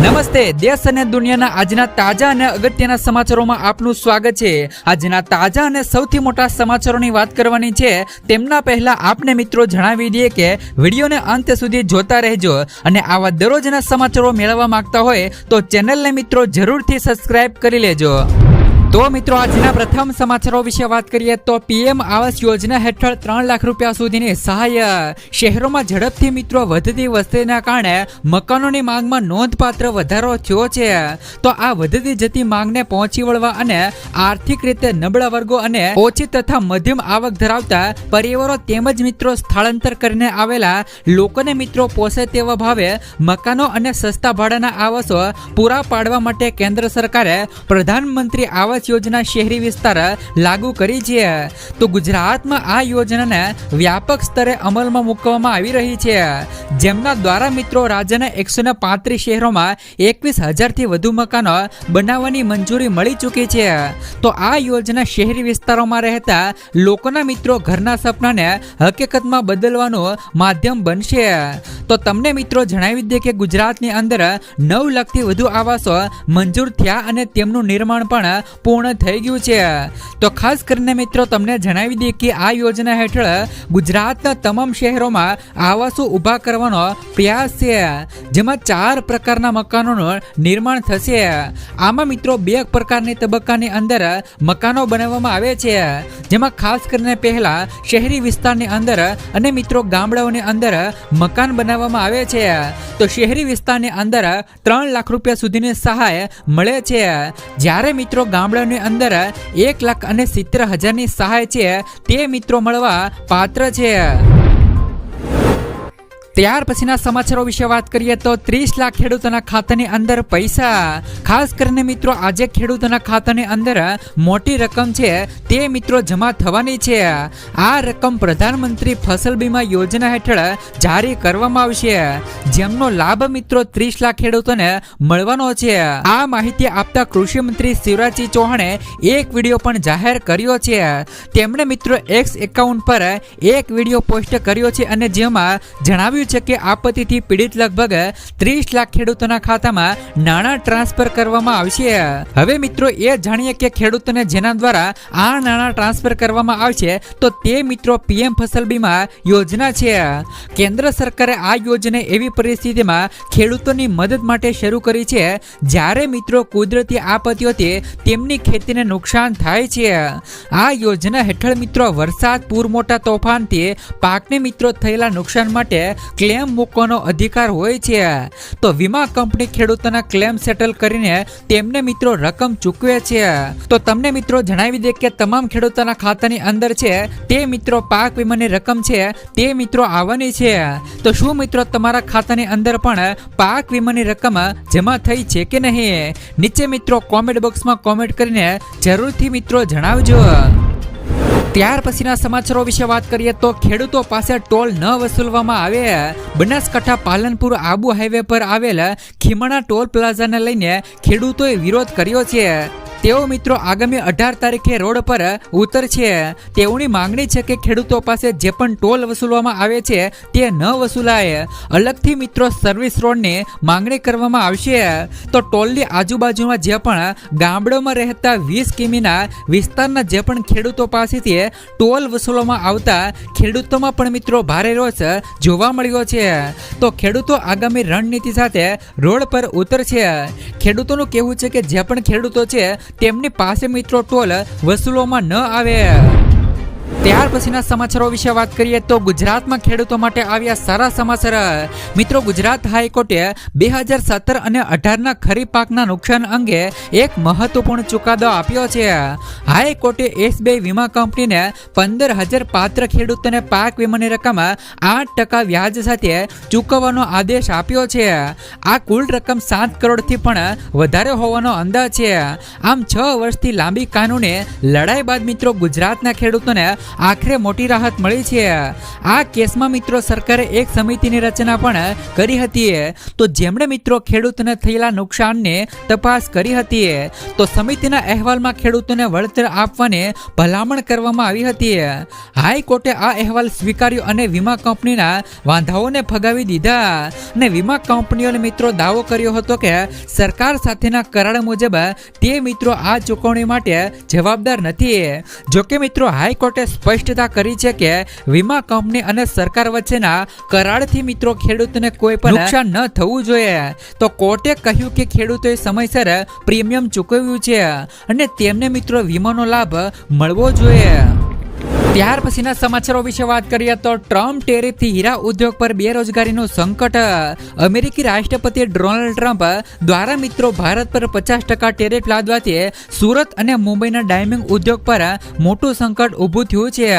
નમસ્તે, દેશ અને દુનિયાના આજના તાજા અને અગત્યના સમાચારોમાં આપનું સ્વાગત છે। આજના તાજા અને સૌથી મોટા સમાચારોની વાત કરવાની છે। તેમના પહેલા આપને મિત્રો જણાવી દઈએ કે વિડીયોને અંત સુધી જોતા રહેજો અને આવા દરરોજના સમાચારો મેળવવા માંગતા હોય તો ચેનલને મિત્રો જરૂરથી સબસ્ક્રાઇબ કરી લેજો। તો મિત્રો આજના પ્રથમ સમાચારો વિશે વાત કરીએ તો પીએમ આવાસ યોજના હેઠળ 3 લાખ રૂપિયા સુધીની સહાય। શહેરોમાં ઝડપથી મિત્રો વધતી વસ્તીના કારણે મકાનોની માંગમાં નોંધપાત્ર વધારો થયો છે। તો આ વધતી જતી માંગને પહોંચી વળવા અને આર્થિક રીતે નબળા વર્ગો અને ઓછી તથા મધ્યમ આવક ધરાવતા પરિવારો તેમજ મિત્રો સ્થળાંતર કરીને આવેલા લોકોને મિત્રો પોષે તેવા ભાવે મકાનો અને સસ્તા ભાડાના આવાસો પૂરા પાડવા માટે કેન્દ્ર સરકારે પ્રધાનમંત્રી આવાસ યોજના શહેરી વિસ્તાર લાગુ કરી છે। તો ગુજરાતમાં આ યોજનાને વ્યાપક સ્તરે અમલમાં મૂકવામાં આવી રહી છે, જેમના દ્વારા મિત્રો રાજ્યના 135 શહેરોમાં 21,000 થી વધુ મકાનો બનાવવાની મંજૂરી મળી ચૂકી છે। તો આ યોજના શહેરી વિસ્તારોમાં રહેતા લોકોના મિત્રો ઘરના સપનાને હકીકતમાં બદલવાનું માધ્યમ બનશે। તો તમને મિત્રો જણાવી દે કે ગુજરાતની અંદર 9 લાખથી વધુ આવાસો મંજૂર થયા અને તેમનું નિર્માણ પણ પૂર્ણ થઈ ગયું છે। તો ખાસ કરીને મિત્રો તમને જણાવી દઈએ કે આ યોજના હેઠળ ગુજરાતના તમામ શહેરોમાં આવાસો ઊભા કરવાનો પ્રયાસ છે, જેમાં 4 પ્રકારના મકાનોનું નિર્માણ થશે। આમાં મિત્રો 2 પ્રકારની તબક્કાની અંદર મકાનો બનાવવામાં આવે છે, જેમાં ખાસ કરીને પહેલા શહેરી વિસ્તારની અંદર અને મિત્રો ગામડાઓની અંદર મકાન બનાવવામાં આવે છે। તો શહેરી વિસ્તારની અંદર 3 લાખ રૂપિયા સુધીની સહાય મળે છે, જ્યારે મિત્રો ગામડાની અંદર 1,70,000 સહાય છે તે મિત્રો મળવા પાત્ર છે। ત્યાર પછીના સમાચારો વિશે વાત કરીએ તો 30 લાખ ખેડૂતોના ખાતાની અંદર પૈસા। ખાસ કરીને મિત્રો આજે ખેડૂતોના ખાતાની અંદર મોટી રકમ છે તે મિત્રો જમા થવાની છે। આ રકમ પ્રધાનમંત્રી ફસલ બીમા યોજના હેઠળ જારી કરવામાં આવશે, જેમનો લાભ મિત્રો 30 લાખ ખેડૂતોને મળવાનો છે। આ માહિતી આપતા કૃષિ મંત્રી શિવરાજસિંહ ચૌહાણે એક વિડીયો પણ જાહેર કર્યો છે। તેમણે મિત્રો એક્સ એકાઉન્ટ પર એક વિડીયો પોસ્ટ કર્યો છે અને જેમાં જણાવ્યું છે કે આપત્તિથી પીડિત લગભગ 30 લાખ ખેડૂતોના ખાતામાં નાણાં ટ્રાન્સફર કરવામાં આવશે। હવે મિત્રો એ જાણીએ કે ખેડૂતોને જેના દ્વારા આ નાણાં ટ્રાન્સફર કરવામાં આવશે તો તે મિત્રો પીએમ ફસલ બીમા યોજના છે। કેન્દ્ર સરકારે આ યોજના એવી પરિસ્થિતિમાં ખેડૂતોની મદદ માટે શરૂ કરી છે જ્યારે મિત્રો કુદરતી આપત્તિઓથી તેમની ખેતીને નુકસાન થાય છે। આ યોજના હેઠળ મિત્રો વરસાદ, પૂર, મોટા તોફાનથી પાકને મિત્રો થયેલા નુકસાન માટે ક્લેમ મૂકવાનો અધિકાર હોય છે। તો વીમા કંપની ખેડૂતોના ક્લેમ સેટલ કરીને તેમને મિત્રો રકમ ચૂકવે છે। તો તમને મિત્રો જણાવી દે કે તમામ ખેડૂતોના ખાતાની અંદર છે તે મિત્રો પાક વીમાની રકમ છે તે મિત્રો આવવાની છે। તો શું મિત્રો તમારા ખાતાની અંદર પણ પાક વીમાની રકમ જમા થઈ છે કે નહીં? નીચે મિત્રો કોમેન્ટ બોક્સમાં કોમેન્ટ કરીને જરૂરથી મિત્રો જણાવજો। ત્યાર પછીના સમાચારો વિશે વાત કરીએ તો ખેડૂતો પાસે ટોલ ન વસૂલવામાં આવે। બનાસકાંઠા પાલનપુર આબુ હાઈવે પર આવેલ ખીમણા ટોલ પ્લાઝાને લઈને ખેડૂતોએ વિરોધ કર્યો છે। તેઓ મિત્રો આગામી 18 તારીખે રોડ પર ઉતરશે। તેઓની માંગણી છે કે ખેડૂતો પાસે જે પણ ટોલ વસૂલવામાં આવે છે તે ન વસૂલાય, અલગથી મિત્રો સર્વિસ રોડની માંગણી કરવામાં આવશે। તો ટોલની આજુબાજુમાં જે પણ ગામડાઓમાં રહેતા 20 કિમીના વિસ્તારના જે પણ ખેડૂતો પાસેથી ટોલ વસૂલવામાં આવતા ખેડૂતોમાં પણ મિત્રો ભારે રોષ જોવા મળ્યો છે। તો ખેડૂતો આગામી રણનીતિ સાથે રોડ પર ઉતરશે। ખેડૂતોનું કહેવું છે કે જે પણ ખેડૂતો છે તેમની પાસે મિત્રો ટોલ વસૂલવામાં ન આવે। ત્યાર પછીના સમાચારો વિશે વાત કરીએ તો ગુજરાતમાં ખેડૂતો માટે આવ્યા સારા સમાચાર। મિત્રો ગુજરાત હાઈકોર્ટે 2017 અને 18ના ખરીફ પાકના નુકસાન અંગે એક મહત્વપૂર્ણ ચુકાદો આપ્યો છે। હાઈકોર્ટે એસબીઆઈ વીમા કંપનીને 15,000 પાત્ર ખેડૂતોને પાક વીમાની રકમ 8% વ્યાજ સાથે ચૂકવવાનો આદેશ આપ્યો છે। આ કુલ રકમ 7 કરોડથી પણ વધારે હોવાનો અંદાજ છે। આમ 6 વર્ષથી લાંબી કાનૂની લડાઈ બાદ મિત્રો ગુજરાતના ખેડૂતોને આખરે મોટી રાહત મળી છે। આ કેસમાં મિત્રો સરકારે એક સમિતિની રચના પણ કરી હતી, તો જેમણે મિત્રો ખેડૂતોને થયેલા નુકસાનને તપાસ કરી હતી। તો સમિતિના અહેવાલમાં ખેડૂતોને વળતર આપવાની ભલામણ કરવામાં આવી હતી। હાઈકોર્ટે આ અહેવાલ સ્વીકાર્યો અને વીમા કંપનીના વાંધાઓને ફગાવી દીધા અને વીમા કંપનીઓને મિત્રો દાવો કર્યો હતો કે સરકાર સાથેના કરાર મુજબ તે મિત્રો આ ચૂકવણી માટે જવાબદાર નથી। જોકે મિત્રો હાઈકોર્ટે સ્પષ્ટતા કરી છે કે વીમા કંપની અને સરકાર વચ્ચેના કરારથી મિત્રો ખેડૂતોને કોઈ પણ નુકસાન ન થવું જોઈએ। તો કોર્ટે કહ્યું કે ખેડૂતોએ સમયસર પ્રીમિયમ ચૂકવ્યું છે અને તેમને મિત્રો વીમાનો લાભ મળવો જોઈએ। ત્યાર પછીના સમાચારો વિશે વાત કરીએ તો ટ્રમ્પ ટેરિફથી હીરા ઉદ્યોગ પર બેરોજગારીનું સંકટ। અમેરિકી રાષ્ટ્રપતિ ડોનાલ્ડ ટ્રમ્પ દ્વારા મિત્રો ભારત પર 50% ટેરિફ લાદવાથી સુરત અને મુંબઈના ડાયમંડ ઉદ્યોગ પર મોટું સંકટ ઊભું થયું છે।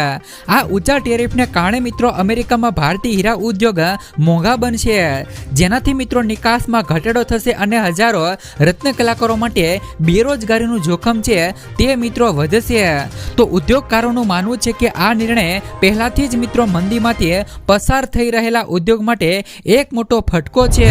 આ ઊંચા ટેરિફને કારણે મિત્રો અમેરિકામાં ભારતીય હીરા ઉદ્યોગ મોંઘા બનશે, જેનાથી મિત્રો નિકાસમાં ઘટાડો થશે અને હજારો રત્ન કલાકારો માટે બેરોજગારીનું જોખમ છે તે મિત્રો વધશે। તો ઉદ્યોગકારોનું માનવું છે કે આ નિર્ણય પહેલાથી જ મિત્રો મંદીમાંથી પસાર થઈ રહેલા ઉદ્યોગ માટે એક મોટો ફટકો છે।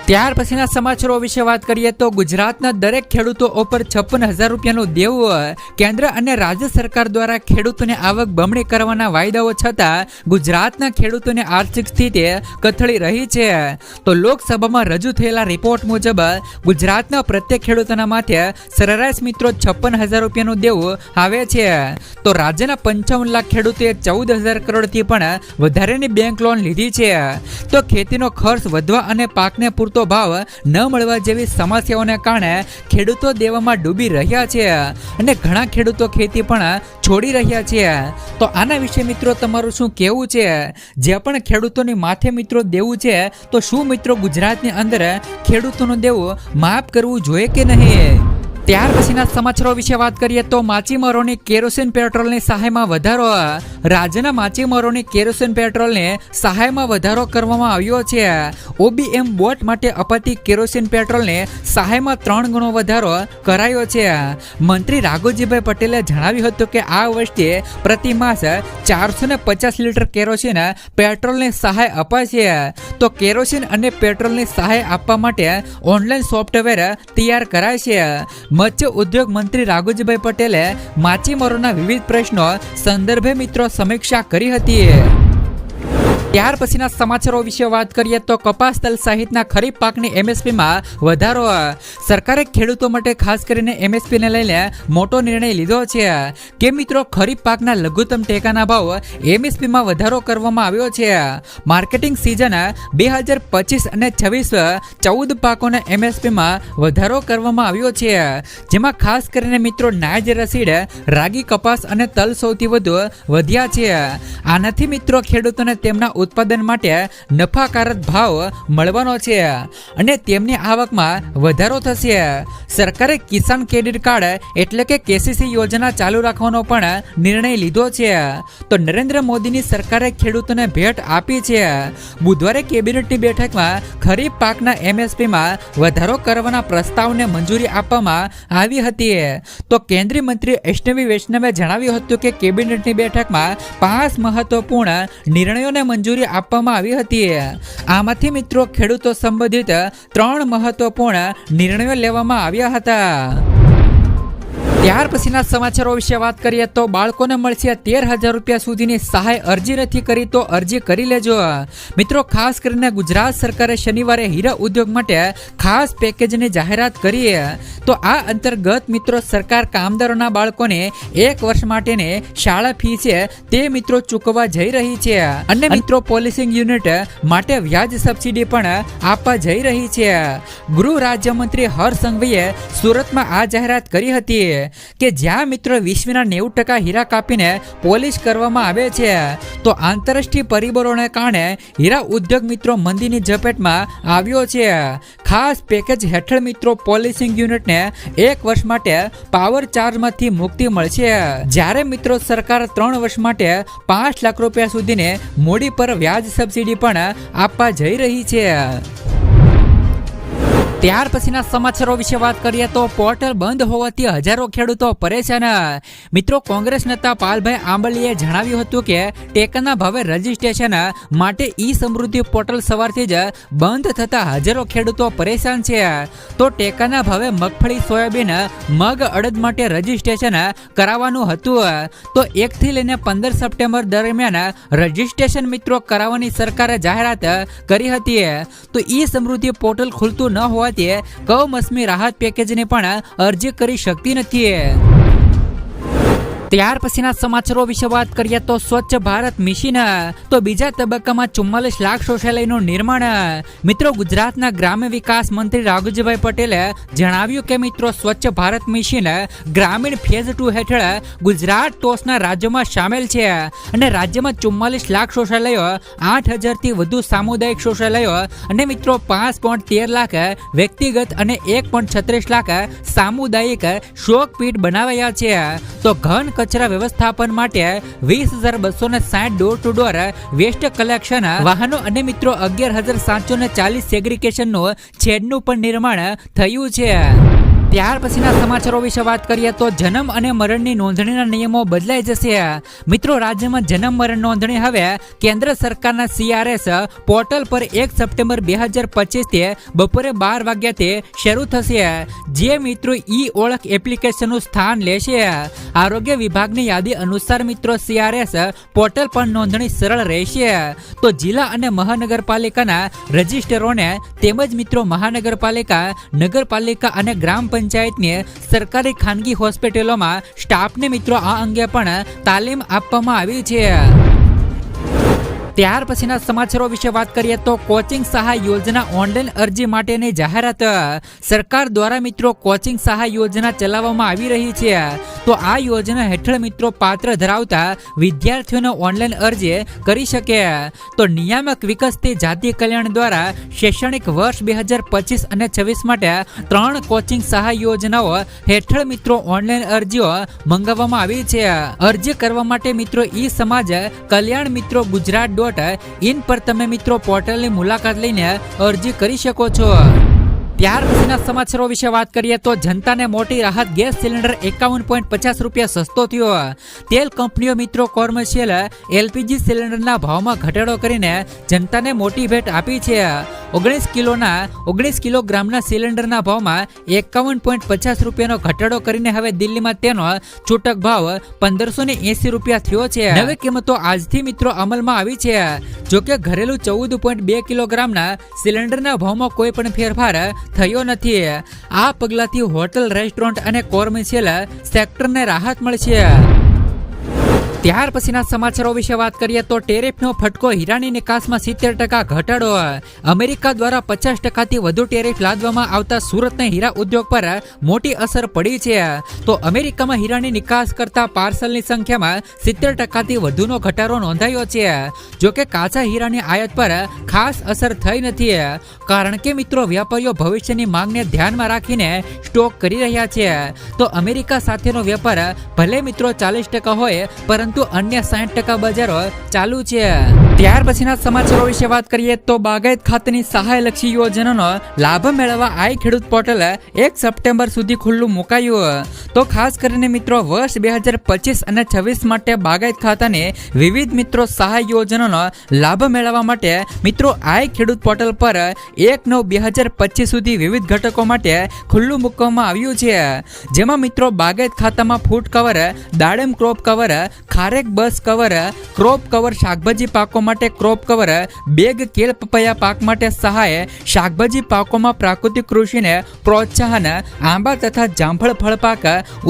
ત્યાર પછીના સમાચારો વિશે વાત કરીએ તો ગુજરાતના દરેક ખેડૂતો ઉપર 56,000 રૂપિયાનું દેવું। કેન્દ્ર અને રાજ્ય સરકાર દ્વારા ખેડૂતોને આવક બમણી કરવાના વાયદાઓ છતાં ગુજરાતના ખેડૂતોની આર્થિક સ્થિતિ કથળી રહી છે। તો લોકસભામાં રજૂ થયેલા રિપોર્ટ મુજબ ગુજરાતના પ્રત્યેક ખેડૂતોના માથે સરેરાશ મિત્રો 56,000 રૂપિયાનું દેવું આવે છે। તો રાજ્યના 55 લાખ ખેડૂતોએ 14,000 કરોડથી પણ વધારેની બેંક લોન લીધી છે। તો ખેતીનો ખર્ચ વધવા અને પાકને પૂરતો ભાવ ન મળવા જેવી સમસ્યાઓને કારણે ખેડૂતો દેવામાં ડૂબી રહ્યા છે અને ઘણા ખેડૂતો ખેતી પણ છોડી રહ્યા છે। તો આના વિશે મિત્રો તમારું શું કહેવું છે? જે પણ ખેડૂતોની માથે મિત્રો દેવું છે, તો શું મિત્રો ગુજરાતની અંદર ખેડૂતોનું દેવું માફ કરવું જોઈએ કે નહીં? ત્યાર પછીના સમાચારો વિશે વાત કરીએ તો માછીમારોની કેરોસીન પેટ્રોલની સહાયમાં વધારો। રાજ્યના માછીમારોની કેરોસીન પેટ્રોલની સહાયમાં વધારો કરવામાં આવ્યો છે। OBM બોટ માટે અપાતી કેરોસીન પેટ્રોલની સહાયમાં 3 ગણો વધારો કરાયો છે। મંત્રી રાઘોજીભાઈ પટેલે જણાવ્યું હતું કે આ વર્ષે પ્રતિ માસ 450 લીટર કેરોસીન પેટ્રોલની સહાય અપાશે। તો કેરોસીન અને પેટ્રોલની સહાય આપવા માટે ઓનલાઈન સોફ્ટવેર તૈયાર કરાય છે। મત્સ્ય ઉદ્યોગ મંત્રી રાઘોજીભાઈ પટેલે માછીમારોના વિવિધ પ્રશ્નો સંદર્ભે મિત્રો સમીક્ષા કરી હતી। ત્યાર પછીના સમાચારો વિશે વાત કરીએ તો કપાસ તલ સહિતના ખરીફ પાકની MSPમાં વધારો। સરકારે ખેડૂતો માટે ખાસ કરીને MSPને લઈને મોટો નિર્ણય લીધો છે કે મિત્રો ખરીફ પાકના લઘુત્તમ ટેકાના ભાવ MSPમાં વધારો કરવામાં આવ્યો છે। માર્કેટિંગ સિઝન 2025 અને 26 14 પાકોના MSPમાં વધારો કરવામાં આવ્યો છે, જેમાં ખાસ કરીને મિત્રો નાયજ રસીડ, રાગી, કપાસ અને તલ સૌથી વધુ વધ્યા છે। આનાથી મિત્રો ખેડૂતોને તેમના ઉત્પાદન માટે નફાકારક ભાવ મળવાનો છે અને તેમની આવકમાં વધારો થશે। સરકારે કિસાન ક્રેડિટ કાર્ડ એટલે કે KCC યોજના ચાલુ રાખવાનો પણ નિર્ણય લીધો છે। તો નરેન્દ્ર મોદીની સરકારે ખેડૂતોને ભેટ આપી છે। બુધવારે કેબિનેટની બેઠકમાં ખરીફ પાકના MSPમાં વધારો કરવાના પ્રસ્તાવને મંજૂરી આપવામાં આવી હતી। તો કેન્દ્રીય મંત્રી અશ્વિની વૈષ્ણવે જણાવ્યું હતું કે કેબિનેટની બેઠકમાં 5 મહત્વપૂર્ણ નિર્ણયોને મંજૂરી આપવામાં આવી હતી। આમાંથી મિત્રો ખેડૂતો સંબંધિત 3 મહત્વપૂર્ણ નિર્ણયો લેવામાં આવ્યા હતા। ત્યાર પછીના સમાચારો વિશે વાત કરીએ તો બાળકોને મળશે 13,000 રૂપિયા સુધીની સહાય। અરજી નથી કરી તો અરજી કરી લેજો। મિત્રો ખાસ કરીને ગુજરાત સરકારે શનિવારે હીરા ઉદ્યોગ માટે ખાસ પેકેજની જાહેરાત કરી। તો આ અંતર્ગત મિત્રો સરકાર કામદારોના બાળકોને 1 વર્ષ માટેની શાળા ફી છે તે મિત્રો ચૂકવવા જઈ રહી છે અને મિત્રો પોલિસિંગ યુનિટ માટે વ્યાજ સબસિડી પણ આપવા જઈ રહી છે। ગૃહ રાજ્યમંત્રી હર્ષ સંઘવીએ સુરતમાં આ જાહેરાત કરી હતી કે જ્યાં મિત્રો વિશ્વના 90% હીરા કાપીને પોલિશ કરવામાં આવે છે, તો આંતરરાષ્ટ્રીય પરિબળોને કારણે હીરા ઉદ્યોગ મિત્રો મંદીની ઝપેટમાં આવ્યો છે। ખાસ પેકેજ હેઠળ મિત્રો પોલિશિંગ યુનિટને 1 વર્ષ માટે પાવર ચાર્જમાંથી મુક્તિ મળશે, જ્યારે મિત્રો સરકાર 3 વર્ષ માટે 5 લાખ રૂપિયા સુધીને મૂડી પર વ્યાજ સબસિડી પણ આપવા જઈ રહી છે। ત્યાર પછીના સમાચારો વિશે વાત કરીએ તો પોર્ટલ બંધ હોવાથી હજારો ખેડૂતો પરેશાન. મિત્રો, કોંગ્રેસ નેતા પાલભાઈ આંબલીએ જણાવ્યું હતું કે ટેકાના ભાવે રજીસ્ટ્રેશન માટે ઈ સમૃદ્ધિ પોર્ટલ સવારથી જ બંધ થતા હજારો ખેડૂતો પરેશાન છે. તો ટેકાના ભાવે મગફળી, સોયાબીન, મગ, અડદ માટે રજીસ્ટ્રેશન કરાવવાનું હતું. તો 1 થી લઈને 15 સપ્ટેમ્બર દરમિયાન રજીસ્ટ્રેશન મિત્રો કરાવવાની સરકારે જાહેરાત કરી હતી. તો ઈ સમૃદ્ધિ પોર્ટલ ખુલતું ન હોવાથી કમોસમી રાહત પેકેજની પણ અરજી કરી શકતી નથી. ત્યાર પછીના સમાચારો વિશે વાત કરીએ તો સ્વચ્છ ભારત મિશન તો બીજા તબક્કામાં 44 લાખ શૌચાલયનું નિર્માણ. મિત્રો, ગુજરાતના ગ્રામ્ય વિકાસ મંત્રી રાઘુજીભાઈ પટેલે જણાવ્યું કે મિત્રો સ્વચ્છ ભારત મિશન ગ્રામીણ ફેઝ 2 હેઠળ ગુજરાત ટોચના રાજ્યોમાં સામેલ છે અને રાજ્યમાં 44 લાખ શૌચાલયો, 8,000થી વધુ સામુદાયિક શૌચાલયો અને મિત્રો 5.13 લાખ વ્યક્તિગત અને 1.36 લાખ સામુદાયિક શોકપીટ બનાવાયા છે. તો ઘન કચરા વ્યવસ્થાપન માટે 20,260 door to door waste collection વાહનો અને મિત્રો 11,740 સેગ્રીગેશનનું છેડનું પણ નિર્માણ થયું છે. ત્યાર પછીના સમાચારો વિશે વાત કરીએ તો જન્મ અને મરણની નોંધણીના નિયમો બદલાઈ જશે. મિત્રો, રાજ્યમાં જન્મ મરણ નોંધણી હવે કેન્દ્ર સરકારના CRS પોર્ટલ પર 1 સપ્ટેમ્બર 2025 થી બપોરે 12 વાગ્યાથી શરૂ થશે. જે મિત્રો ઈ ઓળખ એપ્લિકેશનનું સ્થાન લેશે. આરોગ્ય વિભાગની યાદી અનુસાર મિત્રો CRS પોર્ટલ પર નોંધણી સરળ રહેશે. તો જિલ્લા અને મહાનગરપાલિકાના રજિસ્ટરોને તેમજ મિત્રો મહાનગરપાલિકા, નગરપાલિકા અને ગ્રામ પંચાયતની સરકારી ખાનગી હોસ્પિટલોમાં સ્ટાફને મિત્રો આ અંગે પણ તાલીમ આપવામાં આવી છે. ત્યાર પછીના સમાચારો વિશે વાત કરીએ તો કોચિંગ સહાય યોજના ઓનલાઈન અરજી માટેની જાહેરાત. સરકાર દ્વારા મિત્રો કોચિંગ સહાય યોજના ચલાવવામાં આવી રહી છે. તો આ યોજના હેઠળ મિત્રો પાત્ર ધરાવતા વિદ્યાર્થીઓને ઓનલાઈન અરજી કરી શકે. તો નિયામક વિકસતી જાતિ કલ્યાણ દ્વારા શૈક્ષણિક વર્ષ 2025 અને 26 માટે 3 કોચિંગ સહાય યોજનાઓ હેઠળ મિત્રો ઓનલાઈન અરજીઓ મંગાવવામાં આવી છે. અરજી કરવા માટે મિત્રો ઈ સમાજ કલ્યાણ મિત્રો ગુજરાત .in પર તમે મિત્રો પોર્ટલની મુલાકાત લઈને અરજી કરી શકો છો. ત્યાર પછીના સમાચારો વિશે વાત કરીએ તો જનતાને મોટી રાહત, ગેસ સિલિન્ડર 51.50 રૂપિયા સસ્તો થયો. તેલ કંપનીઓ મિત્રો કોમર્શિયલ LPG સિલિન્ડરના ભાવમાં ઘટાડો કરીને જનતાને મોટી ભેટ આપી છે. 19 કિલોગ્રામના સિલિન્ડરના ભાવમાં 51.50 રૂપિયાનો ઘટાડો કરીને હવે દિલ્હીમાં તેનો છૂટક ભાવ 1580 રૂપિયા થયો છે. નવી કિંમતો આજથી મિત્રો અમલમાં આવી છે. જોકે ઘરેલું 14.2 કિલોગ્રામના સિલિન્ડરના ભાવમાં કોઈ પણ ફેરફાર થયો નથી. આ પગલાથી હોટલ, રેસ્ટોરન્ટ અને કોમર્શિયલ સેક્ટરને રાહત મળશે. ત્યાર પછીના સમાચારો વિશે વાત કરીએ તો ટેરિફનો ફટકો, હીરાની નિકાસમાં 70% ઘટાડો. અમેરિકા દ્વારા 50%થી વધુ ટેરિફ લાદવામાં આવતા સુરતના હીરા ઉદ્યોગ પર મોટી અસર પડી છે. તો અમેરિકામાં હીરાની નિકાસ કરતા પાર્સલની સંખ્યામાં 70%થી વધુનો ઘટાડો નોંધાયો છે. જોકે કાચા હીરાની આયાત પર ખાસ અસર થઈ નથી, કારણ કે મિત્રો વેપારીઓ ભવિષ્યની માંગને ધ્યાનમાં રાખીને સ્ટોક કરી રહ્યા છે. તો અમેરિકા સાથેનો વેપાર ભલે મિત્રો 40% હોય પરંતુ અન્ય 60% બજારો ચાલુ છે. ત્યાર પછીના સમાચારો વિશે વાત કરીએ તો બાગાયત ખાતાની સહાયલક્ષી યોજનાનો લાભ મેળવવા આઈ ખેડૂત પોર્ટલ 1 સપ્ટેમ્બર સુધી ખુલ્લું મુકાયું. તો ખાસ કરીને મિત્રો વર્ષ 2025 અને 26 માટે બાગાયત ખાતાની વિવિધ મિત્રો સહાય યોજનાનો લાભ મેળવવા માટે મિત્રો આઈ ખેડૂત પોર્ટલ પર 1/9/2025 સુધી વિવિધ ઘટકો માટે ખુલ્લું મૂકવામાં આવ્યું છે. જેમાં મિત્રો બાગાયત ખાતામાં ફૂટ કવર, દાડમ ક્રોપ કવર, ખારેક બસ કવર, ક્રોપ કવર, શાકભાજી પાકો માટે ક્રોપ કવર, બેગ કેળ પપૈયા પાક માટે સહાય, શાકભાજી પાકોમાં પ્રાકૃતિક કૃષિને પ્રોત્સાહન, આંબા તથા જામફળ ફળ પાક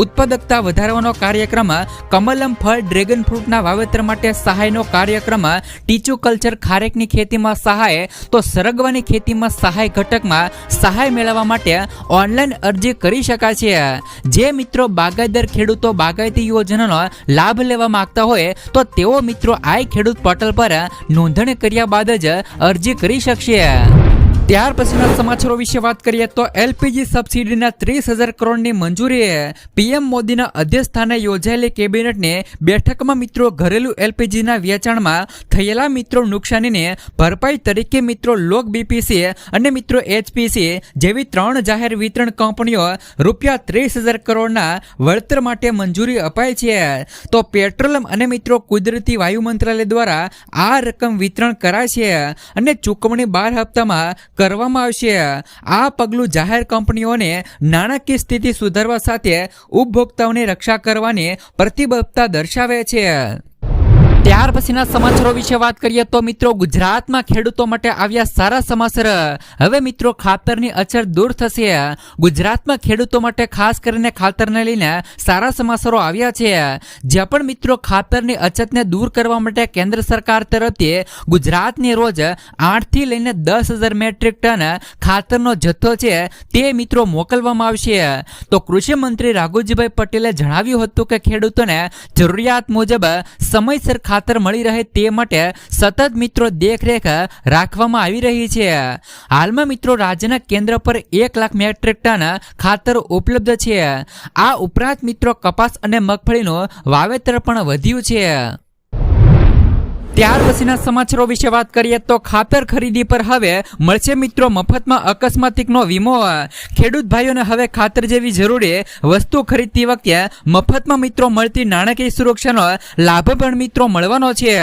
ઉત્પાદકતા વધારવાનો કાર્યક્રમ, કમલમ ફળ, ડ્રેગન ફ્રૂટના વાવેતર માટે સહાયનો કાર્યક્રમ, ટીચુ કલ્ચર, ખારેકની ખેતીમાં સહાય, તો સરગવાની ખેતીમાં સહાય ઘટકમાં સહાય મેળવવા માટે ઓનલાઈન અરજી કરી શકાશે. જે મિત્રો બાગાયતદાર ખેડૂતો બાગાયતી યોજનાનો લાભ લેવા માંગતા હોય તો તેઓ મિત્રો આઈ ખેડૂત પોર્ટલ પર નોંધણી કર્યા બાદ જ અરજી કરી શકશે. ત્યાર પછીના સમાચારો વિશે વાત કરીએ તો એલપીજી સબસિડીના 30,000 કરોડની મંજૂરી. પીએમ મોદીના અધ્યક્ષસ્થાને યોજાયેલી કેબિનેટની બેઠકમાં મિત્રો ઘરેલું એલપીજીના વેચાણમાં થયેલા મિત્રો નુકસાનીને ભરપાઈ તરીકે મિત્રો લોક બીપીસી અને મિત્રો એચપીસી જેવી 3 જાહેર વિતરણ કંપનીઓ રૂપિયા 30,000 કરોડના વળતર માટે મંજૂરી અપાઈ છે. તો પેટ્રોલિયમ અને મિત્રો કુદરતી વાયુ મંત્રાલય દ્વારા આ રકમ વિતરણ કરાય છે અને ચૂકવણી 12 હપ્તામાં કરવામાં આવશે. આ પગલું જાહેર કંપનીઓને નાણાકીય સ્થિતિ સુધારવા સાથે ઉપભોક્તાઓની રક્ષા કરવાની પ્રતિબદ્ધતા દર્શાવે છે. ત્યાર પછીના સમાચારો વિશે વાત કરીએ તો મિત્રો ગુજરાતમાં ખેડૂતો માટે આવ્યા સારા સમાચાર. હવે મિત્રો ખાતરની અછત દૂર થશે. ગુજરાતમાં ખેડૂતો માટે ખાસ કરીને ખાતરને લઈને સારા સમાચારો આવ્યા છે. જ્યાં પણ મિત્રો ખાતરની અછતને દૂર કરવા માટે કેન્દ્ર સરકાર તરફથી ગુજરાતની રોજ 8 થી લઈને 10,000 મેટ્રિક ટન ખાતરનો જથ્થો છે તે મિત્રો મોકલવામાં આવશે. તો કૃષિ મંત્રી રાઘુજીભાઈ પટેલે જણાવ્યું હતું કે ખેડૂતોને જરૂરિયાત મુજબ સમયસર ખાતર મળી રહે તે માટે સતત મિત્રો દેખરેખ રાખવામાં આવી રહી છે. હાલમાં મિત્રો રાજ્યના કેન્દ્ર પર 1 લાખ મેટ્રિક ટન ખાતર ઉપલબ્ધ છે. આ ઉપરાંત મિત્રો કપાસ અને મગફળીનું વાવેતર પણ વધ્યું છે. ત્યાર પછીના સમાચારો વિશે વાત કરીએ તો ખાતર ખરીદી પર હવે મળશે મિત્રો મફતમાં અકસ્માતિકનો વીમો. ખેડૂત ભાઈઓને હવે ખાતર જેવી જરૂરી વસ્તુ ખરીદતી વખતે મફતમાં મિત્રો મળતી નાણાકીય સુરક્ષાનો લાભ પણ મિત્રો મળવાનો છે.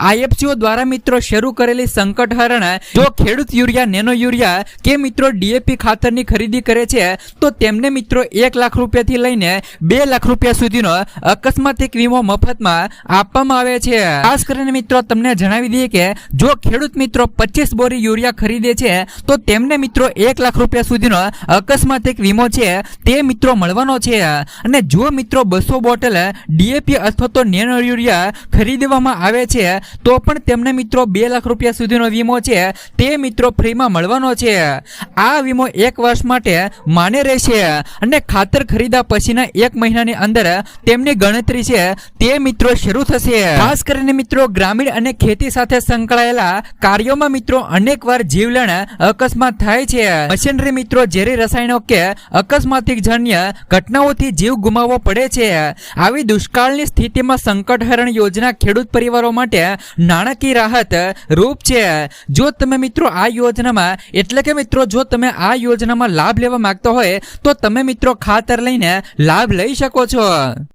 આઈએફસીઓ દ્વારા મિત્રો શરૂ કરેલી સંકટ હરણ જો ખેડૂત યુરિયા, નેનો યુરિયા કે મિત્રો ડીએપી ખાતરની ખરીદી કરે છે તો તેમને મિત્રો 1 લાખ રૂપિયાથી લઈને 2 લાખ રૂપિયા સુધીનો અકસ્માતિક વીમો મફતમાં આપવામાં આવે છે. ખાસ કરીને મિત્રો તમને જણાવી દઈએ કે જો ખેડૂત મિત્રો 25 બોરી યુરિયા ખરીદે છે તો તેમને મિત્રો 1 લાખ રૂપિયા સુધીનો અકસ્માતિક વીમો છે તે મિત્રો મળવાનો છે. અને જો મિત્રો 200 બોટલ ડીએપી અથવા તો નેનો યુરિયા ખરીદવામાં આવે છે તો પણ તેમને મિત્રો 2 લાખ રૂપિયા સુધીનો વીમો છે તે મિત્રો ફ્રીમાં મળવાનો છે. આ વીમો 1 વર્ષ માટે માન્ય રહેશે અને ખાતર ખરીદ્યા પછીના 1 મહિનાની અંદર તેમની ગણતરી છે તે મિત્રો શરૂ થશે. ખાસ કરીને મિત્રો ગ્રામીણ અને ખેતી સાથે સંકળાયેલા કાર્યોમાં મિત્રો અનેક વાર જીવલેણ અકસ્માત થાય છે. મશીનરી મિત્રો ઝેરી રસાયણો કે અકસ્માતિક જન્ય ઘટનાઓથી જીવ ગુમાવવો પડે છે. આવી દુષ્કાળની સ્થિતિમાં સંકટ હરણ યોજના ખેડૂત પરિવારો માટે નાણાકીય રાહત રૂપ છે. જો તમે મિત્રો આ યોજનામાં એટલે કે મિત્રો જો તમે આ યોજનામાં લાભ લેવા માંગતા હોય તો તમે મિત્રો ખાતર લઈને લાભ લઈ શકો છો.